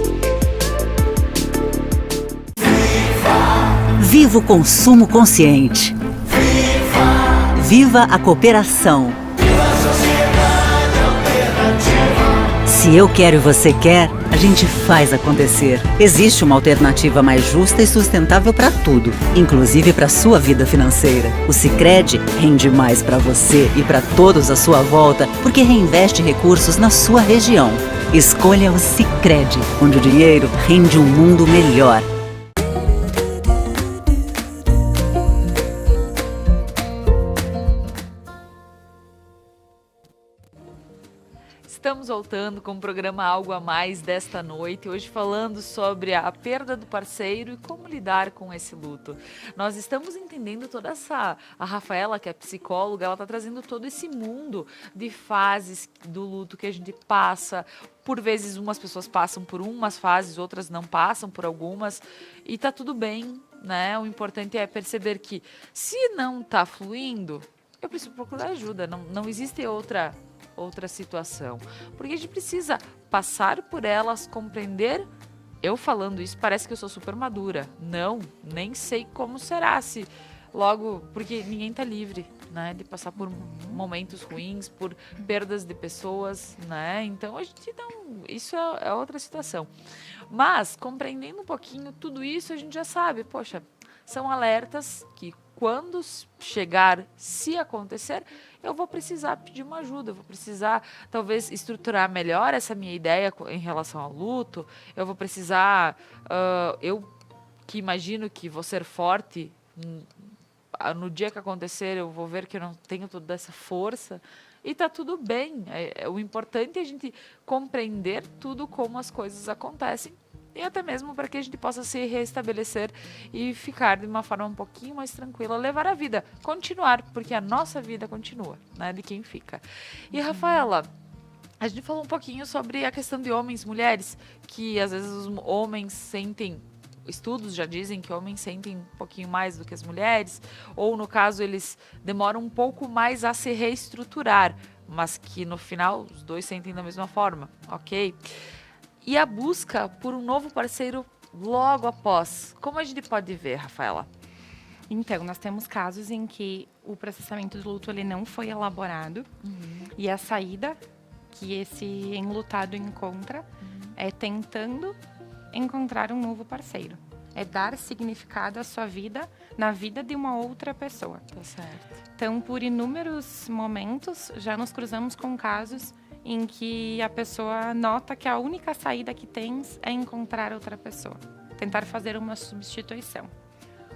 Viva o consumo consciente. Viva a cooperação. Viva a sociedade alternativa. Se eu quero e você quer, a gente faz acontecer. Existe uma alternativa mais justa e sustentável para tudo, inclusive para sua vida financeira. O Sicredi rende mais para você e para todos à sua volta, porque reinveste recursos na sua região. Escolha o Sicredi, onde o dinheiro rende um mundo melhor. estamos voltando com o programa Algo a Mais desta noite, hoje falando sobre a perda do parceiro e como lidar com esse luto. Nós estamos entendendo toda essa... A Rafaela, que é psicóloga, ela está trazendo todo esse mundo de fases do luto que a gente passa. Por vezes, umas pessoas passam por umas fases, outras não passam por algumas, e tá tudo bem, né? O importante é perceber que, se não tá fluindo, eu preciso procurar ajuda, não existe outra situação. Porque a gente precisa passar por elas, compreender. Eu falando isso, parece que eu sou super madura. Não, nem sei como será se logo... Porque ninguém tá livre, né? De passar por momentos ruins, por perdas de pessoas, né? Então, a gente não... Isso é outra situação. Mas, compreendendo um pouquinho tudo isso, a gente já sabe, poxa, são alertas que quando chegar, se acontecer, eu vou precisar pedir uma ajuda, eu vou precisar, talvez, estruturar melhor essa minha ideia em relação ao luto, eu vou precisar, eu que imagino que vou ser forte, no dia que acontecer, eu vou ver que eu não tenho toda essa força, e tá tudo bem. O importante é a gente compreender tudo como as coisas acontecem, e até mesmo para que a gente possa se restabelecer e ficar de uma forma um pouquinho mais tranquila, levar a vida, continuar, porque a nossa vida continua, né, de quem fica. E, Rafaela, a gente falou um pouquinho sobre a questão de homens, mulheres, que às vezes os homens sentem, estudos já dizem que homens sentem um pouquinho mais do que as mulheres, ou no caso eles demoram um pouco mais a se reestruturar, mas que no final os dois sentem da mesma forma, ok? E a busca por um novo parceiro logo após. Como a gente pode ver, Rafaela? Então, nós temos casos em que o processamento do luto ele não foi elaborado e a saída que esse enlutado encontra é tentando encontrar um novo parceiro. É dar significado à sua vida na vida de uma outra pessoa. Tá certo. Então, por inúmeros momentos, já nos cruzamos com casos em que a pessoa nota que a única saída que tens é encontrar outra pessoa. Tentar fazer uma substituição.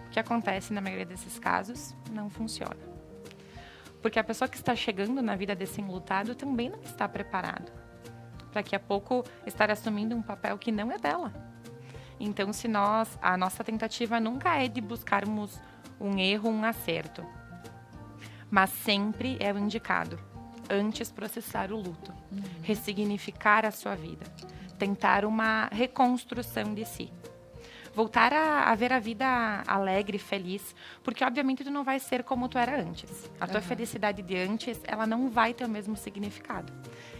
O que acontece na maioria desses casos não funciona. Porque a pessoa que está chegando na vida desse enlutado também não está preparado. Para daqui a pouco estar assumindo um papel que não é dela. Então, a nossa tentativa nunca é de buscarmos um erro, um acerto. Mas sempre é o indicado. Antes processar o luto, ressignificar a sua vida, tentar uma reconstrução de si. Voltar a ver a vida alegre, feliz, porque obviamente tu não vai ser como tu era antes. A tua felicidade de antes, ela não vai ter o mesmo significado.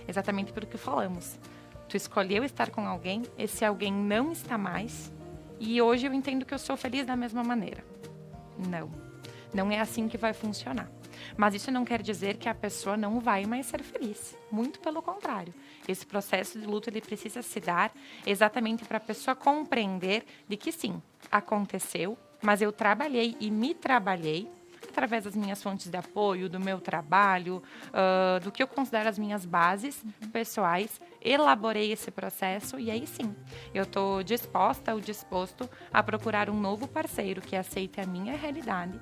Exatamente pelo que falamos. Tu escolheu estar com alguém, esse alguém não está mais, e hoje eu entendo que eu sou feliz da mesma maneira. Não é assim que vai funcionar. Mas isso não quer dizer que a pessoa não vai mais ser feliz. Muito pelo contrário. Esse processo de luto ele precisa se dar exatamente para a pessoa compreender de que sim, aconteceu, mas eu trabalhei e me trabalhei através das minhas fontes de apoio, do meu trabalho, do que eu considero as minhas bases pessoais, elaborei esse processo e aí sim, eu estou disposta ou disposto a procurar um novo parceiro que aceite a minha realidade,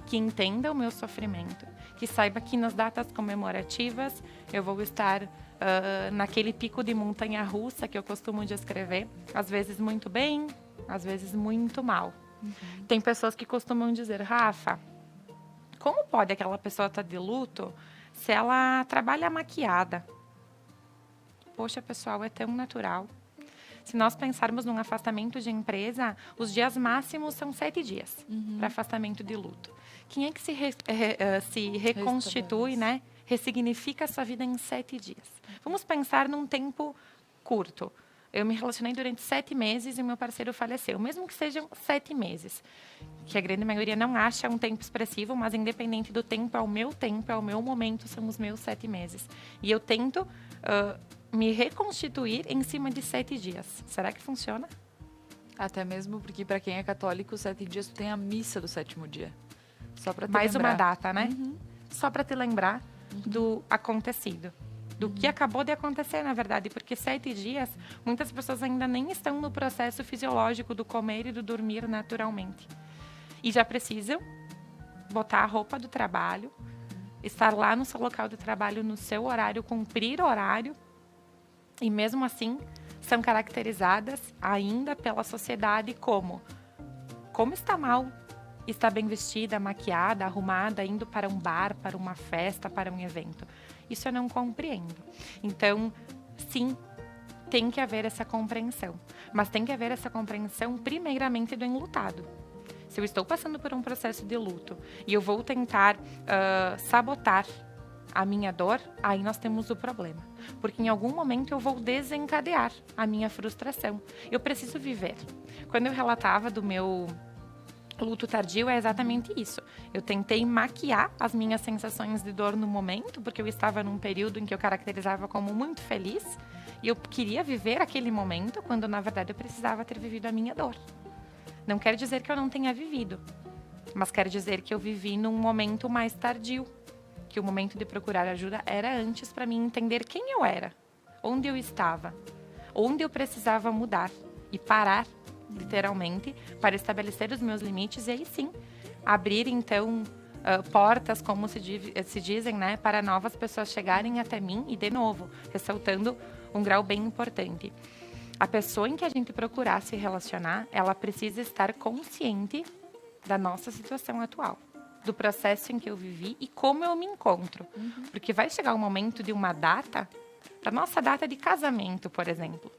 que entenda o meu sofrimento, que saiba que nas datas comemorativas eu vou estar naquele pico de montanha-russa que eu costumo descrever, às vezes muito bem, às vezes muito mal. Tem pessoas que costumam dizer, Rafa, como pode aquela pessoa estar de luto se ela trabalha maquiada? Poxa, pessoal, é tão natural. Se nós pensarmos num afastamento de empresa, os dias máximos são 7 dias para afastamento de luto. Quem é que se reconstitui, né? Ressignifica a sua vida em 7 dias. Vamos pensar num tempo curto. Eu me relacionei durante 7 meses e meu parceiro faleceu. Mesmo que sejam 7 meses. Que a grande maioria não acha um tempo expressivo, mas independente do tempo, é o meu momento, são os meus 7 meses. E eu tento me reconstituir em cima de 7 dias. Será que funciona? Até mesmo porque para quem é católico, 7 dias tu tem a missa do 7º dia. Só para te Mais lembrar. uma data, né? Só para te lembrar do acontecido. Do que acabou de acontecer, na verdade. Porque 7 dias, muitas pessoas ainda nem estão no processo fisiológico do comer e do dormir naturalmente. E já precisam botar a roupa do trabalho, estar lá no seu local de trabalho, no seu horário, cumprir horário, E mesmo assim, são caracterizadas ainda pela sociedade como está mal, está bem vestida, maquiada, arrumada, indo para um bar, para uma festa, para um evento. Isso eu não compreendo. Então, sim, tem que haver essa compreensão. Mas tem que haver essa compreensão primeiramente do enlutado. Se eu estou passando por um processo de luto e eu vou tentar sabotar a minha dor, aí nós temos o problema. Porque em algum momento eu vou desencadear a minha frustração. Eu preciso viver. Quando eu relatava do meu luto tardio, é exatamente isso. Eu tentei maquiar as minhas sensações de dor no momento, porque eu estava num período em que eu caracterizava como muito feliz, e eu queria viver aquele momento, quando na verdade eu precisava ter vivido a minha dor. Não quer dizer que eu não tenha vivido, mas quer dizer que eu vivi num momento mais tardio, que o momento de procurar ajuda era antes para mim entender quem eu era, onde eu estava, onde eu precisava mudar e parar, literalmente, para estabelecer os meus limites e aí sim, abrir então portas, como se dizem, né, para novas pessoas chegarem até mim e, de novo, ressaltando um grau bem importante. A pessoa em que a gente procurar se relacionar, ela precisa estar consciente da nossa situação atual, do processo em que eu vivi e como eu me encontro. Porque vai chegar o momento de uma data, a nossa data de casamento, por exemplo.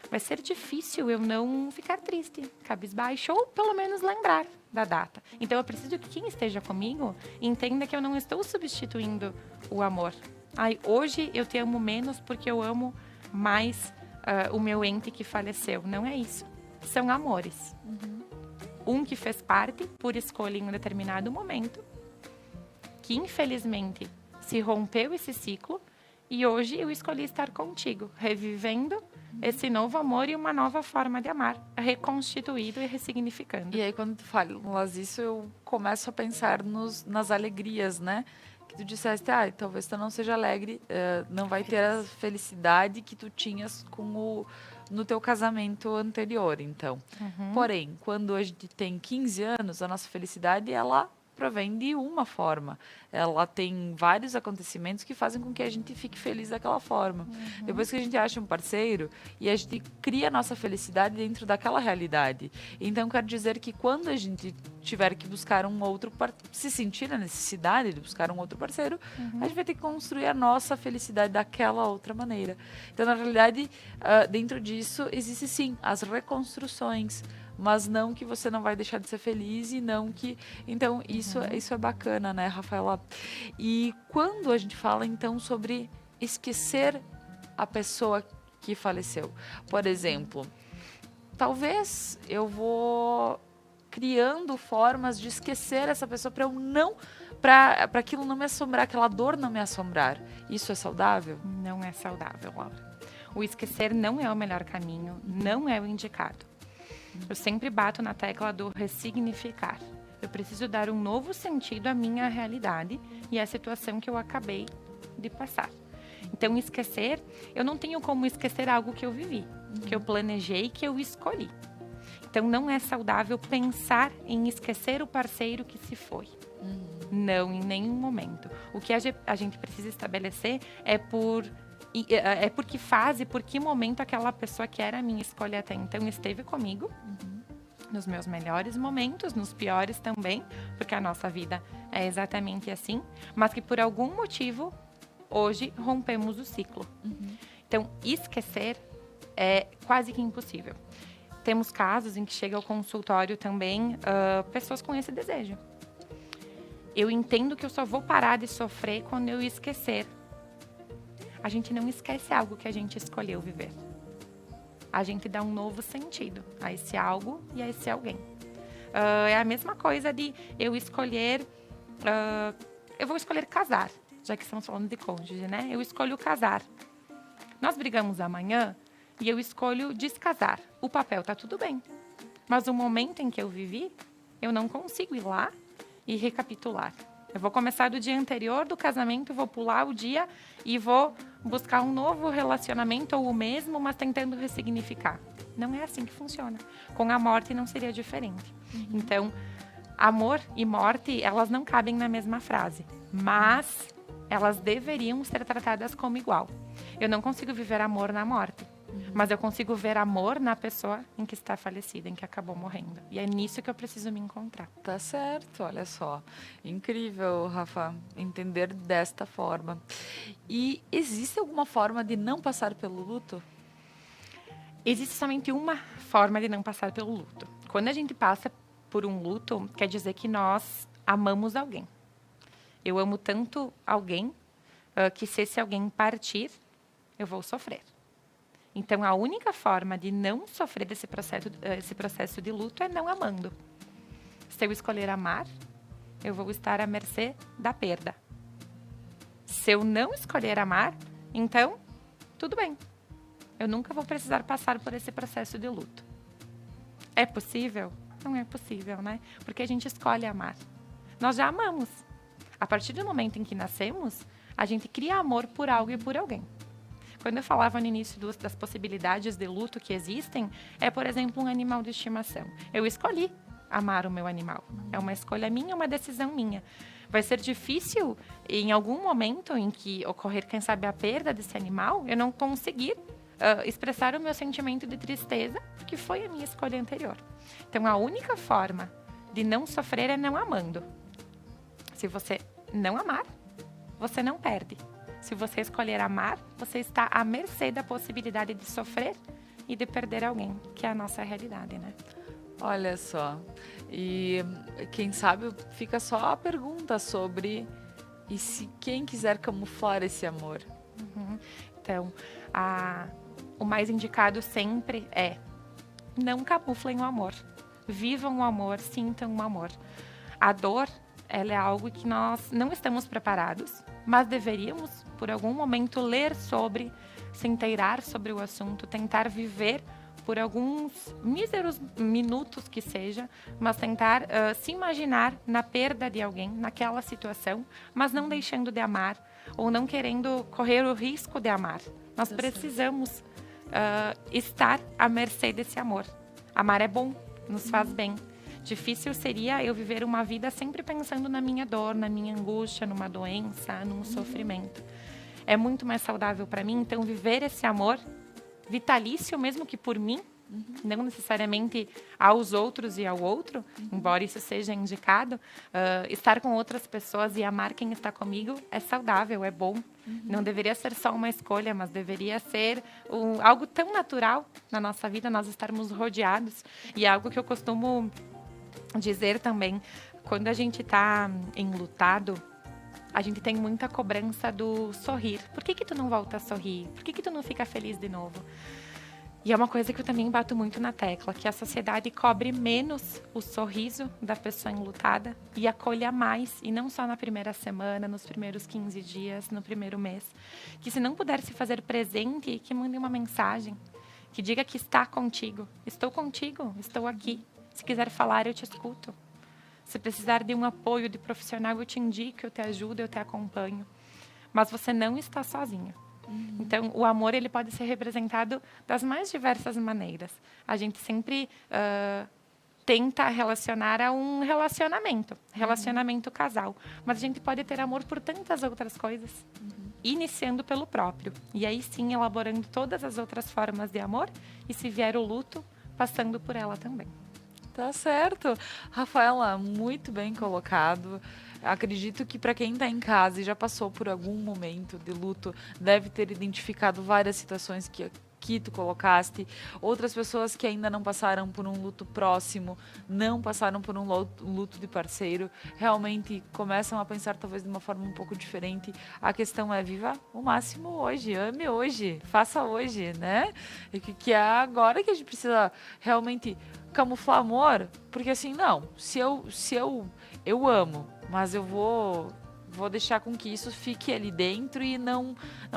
Vai ser difícil eu não ficar triste, cabisbaixo, ou pelo menos lembrar da data. Então, eu preciso que quem esteja comigo entenda que eu não estou substituindo o amor. Hoje eu te amo menos porque eu amo mais o meu ente que faleceu. Não é isso. São amores. Um que fez parte por escolha em um determinado momento, que infelizmente se rompeu esse ciclo, e hoje eu escolhi estar contigo, revivendo esse novo amor e uma nova forma de amar, reconstituído e ressignificando. E aí, quando tu falas isso, eu começo a pensar nas alegrias, né? Que tu disseste, talvez tu não seja alegre, não vai ter a felicidade que tu tinhas no teu casamento anterior, então. Porém, quando a gente tem 15 anos, a nossa felicidade, ela provém de uma forma. Ela tem vários acontecimentos que fazem com que a gente fique feliz daquela forma. Depois que a gente acha um parceiro e a gente cria a nossa felicidade dentro daquela realidade. Então, quer dizer que quando a gente tiver que buscar um outro, se sentir a necessidade de buscar um outro parceiro, a gente vai ter que construir a nossa felicidade daquela outra maneira. Então, na realidade, dentro disso, existe sim as reconstruções, mas não que você não vai deixar de ser feliz e não que... Então, isso é bacana, né, Rafaela? E quando a gente fala, então, sobre esquecer a pessoa que faleceu, por exemplo, talvez eu vou criando formas de esquecer essa pessoa para eu não... para aquilo não me assombrar, aquela dor não me assombrar. Isso é saudável? Não é saudável, Laura. O esquecer não é o melhor caminho, não é o indicado. Eu sempre bato na tecla do ressignificar. Eu preciso dar um novo sentido à minha realidade e à situação que eu acabei de passar. Então, esquecer, eu não tenho como esquecer algo que eu vivi, que eu planejei, que eu escolhi. Então, não é saudável pensar em esquecer o parceiro que se foi. Não, em nenhum momento. O que a gente precisa estabelecer é por que fase, por que momento aquela pessoa que era a minha escolha até então esteve comigo, nos meus melhores momentos, nos piores também, porque a nossa vida é exatamente assim, mas que por algum motivo, hoje, rompemos o ciclo. Então, esquecer é quase que impossível. Temos casos em que chega ao consultório também pessoas com esse desejo. Eu entendo que eu só vou parar de sofrer quando eu esquecer. A gente não esquece algo que a gente escolheu viver. A gente dá um novo sentido a esse algo e a esse alguém. É a mesma coisa de eu escolher... eu vou escolher casar, já que estamos falando de cônjuge, né? Eu escolho casar. Nós brigamos amanhã e eu escolho descasar. O papel tá tudo bem. Mas o momento em que eu vivi, eu não consigo ir lá e recapitular. Eu vou começar do dia anterior do casamento, vou pular o dia e vou buscar um novo relacionamento ou o mesmo, mas tentando ressignificar. Não é assim que funciona. Com a morte não seria diferente. Então, amor e morte, elas não cabem na mesma frase, mas elas deveriam ser tratadas como igual. Eu não consigo viver amor na morte. Mas eu consigo ver amor na pessoa em que está falecida, em que acabou morrendo. E é nisso que eu preciso me encontrar. Tá certo, olha só. Incrível, Rafa, entender desta forma. E existe alguma forma de não passar pelo luto? Existe somente uma forma de não passar pelo luto. Quando a gente passa por um luto, quer dizer que nós amamos alguém. Eu amo tanto alguém que se esse alguém partir, eu vou sofrer. Então, a única forma de não sofrer esse processo de luto é não amando. Se eu escolher amar, eu vou estar à mercê da perda. Se eu não escolher amar, então, tudo bem. Eu nunca vou precisar passar por esse processo de luto. É possível? Não é possível, né? Porque a gente escolhe amar. Nós já amamos. A partir do momento em que nascemos, a gente cria amor por algo e por alguém. Quando eu falava no início das possibilidades de luto que existem, é, por exemplo, um animal de estimação. Eu escolhi amar o meu animal. É uma escolha minha, uma decisão minha. Vai ser difícil, em algum momento em que ocorrer, quem sabe, a perda desse animal, eu não conseguir expressar o meu sentimento de tristeza, porque foi a minha escolha anterior. Então, a única forma de não sofrer é não amando. Se você não amar, você não perde. Se você escolher amar, você está à mercê da possibilidade de sofrer e de perder alguém, que é a nossa realidade, né? Olha só. E quem sabe fica só a pergunta sobre e se quem quiser camuflar esse amor? Então, o mais indicado sempre é não camuflem o amor. Vivam o amor, sintam o amor. A dor, ela é algo que nós não estamos preparados, mas deveríamos, por algum momento, ler sobre, se inteirar sobre o assunto, tentar viver por alguns míseros minutos que seja, mas tentar se imaginar na perda de alguém, naquela situação, mas não deixando de amar ou não querendo correr o risco de amar. Nós precisamos estar à mercê desse amor. Amar é bom, nos faz bem. Difícil seria eu viver uma vida sempre pensando na minha dor, na minha angústia, numa doença, num sofrimento. É muito mais saudável para mim, então, viver esse amor vitalício, mesmo que por mim, não necessariamente aos outros e ao outro, embora isso seja indicado, estar com outras pessoas e amar quem está comigo é saudável, é bom. Não deveria ser só uma escolha, mas deveria ser algo tão natural na nossa vida, nós estarmos rodeados. E é algo que eu costumo dizer também, quando a gente está enlutado, a gente tem muita cobrança do sorrir. Por que tu não volta a sorrir? Por que tu não fica feliz de novo? E é uma coisa que eu também bato muito na tecla, que a sociedade cobre menos o sorriso da pessoa enlutada e acolha mais, e não só na primeira semana, nos primeiros 15 dias, no primeiro mês. Que se não puder se fazer presente, que mande uma mensagem, que diga que está contigo. Estou contigo, estou aqui. Se quiser falar, eu te escuto. Se precisar de um apoio de profissional, eu te indico, eu te ajudo, eu te acompanho. Mas você não está sozinho. Então, o amor ele pode ser representado das mais diversas maneiras. A gente sempre tenta relacionar a um relacionamento casal. Mas a gente pode ter amor por tantas outras coisas, iniciando pelo próprio. E aí sim, elaborando todas as outras formas de amor. E se vier o luto, passando por ela também. Tá certo. Rafaela, muito bem colocado. Acredito que para quem está em casa e já passou por algum momento de luto, deve ter identificado várias situações que tu colocaste. Outras pessoas que ainda não passaram por um luto próximo, não passaram por um luto de parceiro, realmente começam a pensar talvez de uma forma um pouco diferente. A questão é viva o máximo hoje, ame hoje, faça hoje, né? E que é agora que a gente precisa realmente camuflar amor, porque assim, não, se eu amo, mas eu vou deixar com que isso fique ali dentro e não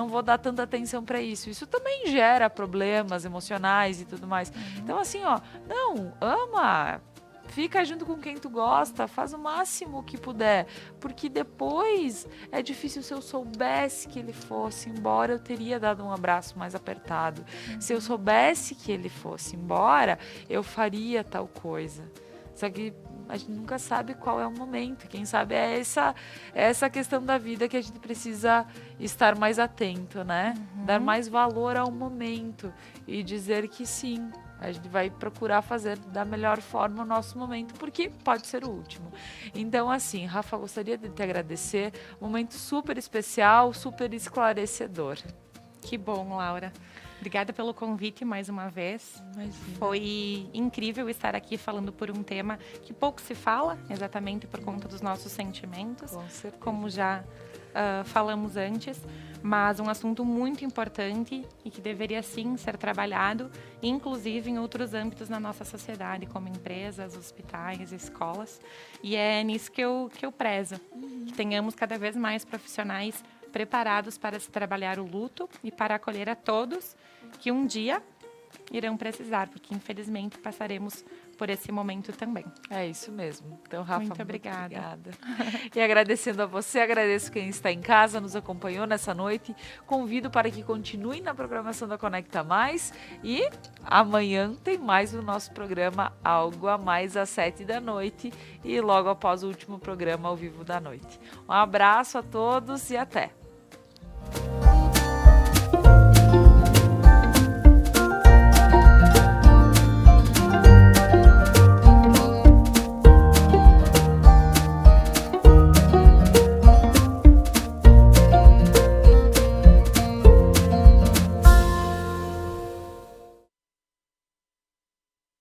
vou dar tanta atenção para isso. Isso também gera problemas emocionais e tudo mais. Então assim, não, ama, fica junto com quem tu gosta, faz o máximo que puder, porque depois é difícil. Se eu soubesse que ele fosse embora, eu teria dado um abraço mais apertado. Se eu soubesse que ele fosse embora, eu faria tal coisa. Só que a gente nunca sabe qual é o momento. Quem sabe é essa questão da vida que a gente precisa estar mais atento, né? Dar mais valor ao momento e dizer que sim, a gente vai procurar fazer da melhor forma o nosso momento, porque pode ser o último. Então, assim, Rafa, gostaria de te agradecer. Momento super especial, super esclarecedor. Que bom, Laura. Obrigada pelo convite mais uma vez. Imagina. Foi incrível estar aqui falando por um tema que pouco se fala, exatamente por conta dos nossos sentimentos, Com certeza. como já falamos antes, mas um assunto muito importante e que deveria sim ser trabalhado, inclusive em outros âmbitos na nossa sociedade, como empresas, hospitais, escolas. E é nisso que eu prezo, que tenhamos cada vez mais profissionais preparados para se trabalhar o luto e para acolher a todos que um dia irão precisar, porque infelizmente passaremos por esse momento também. É isso mesmo. Então, Rafa, Muito obrigada. E agradecendo a você, agradeço quem está em casa, nos acompanhou nessa noite. Convido para que continue na programação da Conecta Mais. E amanhã tem mais o nosso programa Algo a Mais às 19h e logo após o último programa ao vivo da noite. Um abraço a todos e até!